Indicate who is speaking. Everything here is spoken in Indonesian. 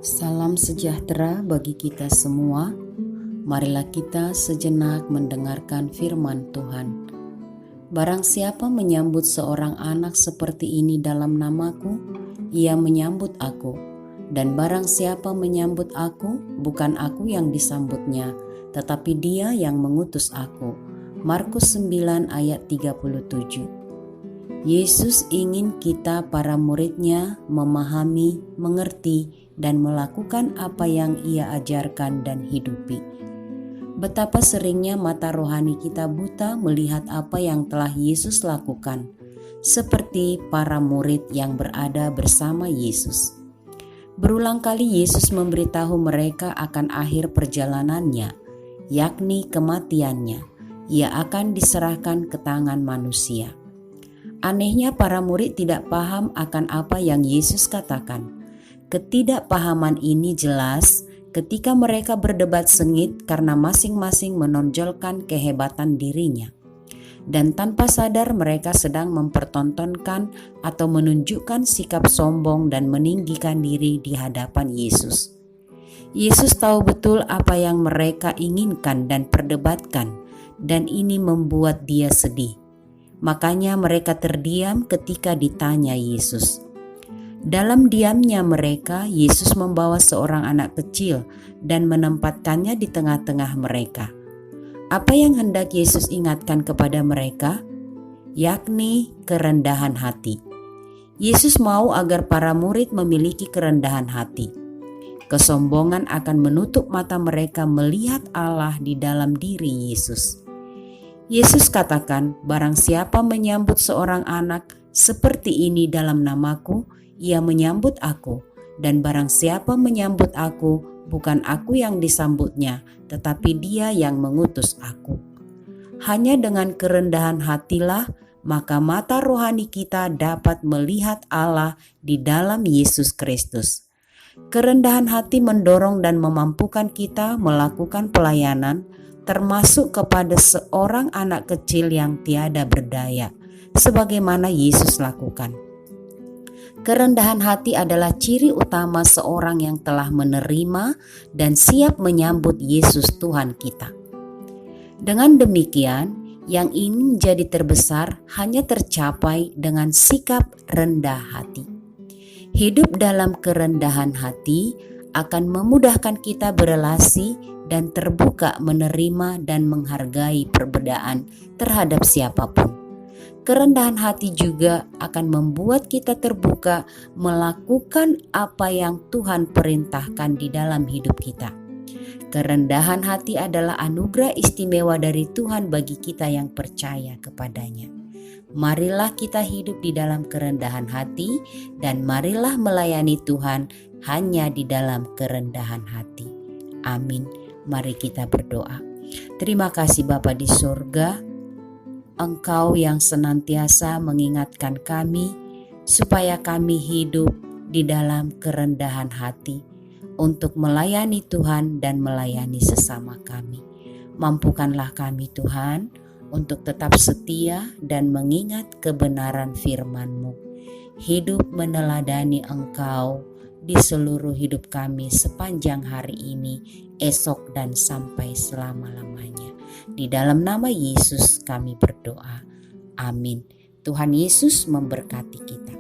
Speaker 1: Salam sejahtera bagi kita semua. Marilah kita sejenak mendengarkan firman Tuhan. Barang siapa menyambut seorang anak seperti ini dalam namaku, ia menyambut aku. Dan barang siapa menyambut aku, bukan aku yang disambutnya, tetapi dia yang mengutus aku. Markus 9 ayat 37. Yesus ingin kita para muridnya memahami, mengerti, dan melakukan apa yang ia ajarkan dan hidupi. Betapa seringnya mata rohani kita buta melihat apa yang telah Yesus lakukan, seperti para murid yang berada bersama Yesus. Berulang kali Yesus memberitahu mereka akan akhir perjalanannya, yakni kematiannya. Ia akan diserahkan ke tangan manusia. Anehnya para murid tidak paham akan apa yang Yesus katakan. Ketidakpahaman ini jelas ketika mereka berdebat sengit karena masing-masing menonjolkan kehebatan dirinya. Dan tanpa sadar mereka sedang mempertontonkan atau menunjukkan sikap sombong dan meninggikan diri di hadapan Yesus. Yesus tahu betul apa yang mereka inginkan dan perdebatkan, dan ini membuat dia sedih. Makanya mereka terdiam ketika ditanya Yesus. Dalam diamnya mereka, Yesus membawa seorang anak kecil dan menempatkannya di tengah-tengah mereka. Apa yang hendak Yesus ingatkan kepada mereka? Yakni kerendahan hati. Yesus mau agar para murid memiliki kerendahan hati. Kesombongan akan menutup mata mereka melihat Allah di dalam diri Yesus. Yesus katakan, barang siapa menyambut seorang anak seperti ini dalam namaku, ia menyambut aku. Dan barang siapa menyambut aku, bukan aku yang disambutnya, tetapi dia yang mengutus aku. Hanya dengan kerendahan hatilah, maka mata rohani kita dapat melihat Allah di dalam Yesus Kristus. Kerendahan hati mendorong dan memampukan kita melakukan pelayanan, termasuk kepada seorang anak kecil yang tiada berdaya, sebagaimana Yesus lakukan. Kerendahan hati adalah ciri utama seorang yang telah menerima dan siap menyambut Yesus Tuhan kita. Dengan demikian, yang ingin menjadi terbesar hanya tercapai dengan sikap rendah hati. Hidup dalam kerendahan hati akan memudahkan kita berelasi dan terbuka menerima dan menghargai perbedaan terhadap siapapun. Kerendahan hati juga akan membuat kita terbuka melakukan apa yang Tuhan perintahkan di dalam hidup kita. Kerendahan hati adalah anugerah istimewa dari Tuhan bagi kita yang percaya kepadanya. Marilah kita hidup di dalam kerendahan hati dan marilah melayani Tuhan hanya di dalam kerendahan hati. Amin. Mari kita berdoa. Terima kasih Bapa di surga, Engkau yang senantiasa mengingatkan kami supaya kami hidup di dalam kerendahan hati untuk melayani Tuhan dan melayani sesama kami. Mampukanlah kami Tuhan untuk tetap setia dan mengingat kebenaran firman-Mu. Hidup meneladani Engkau di seluruh hidup kami sepanjang hari ini, esok dan sampai selama-lamanya. Di dalam nama Yesus kami berdoa. Amin. Tuhan Yesus memberkati kita.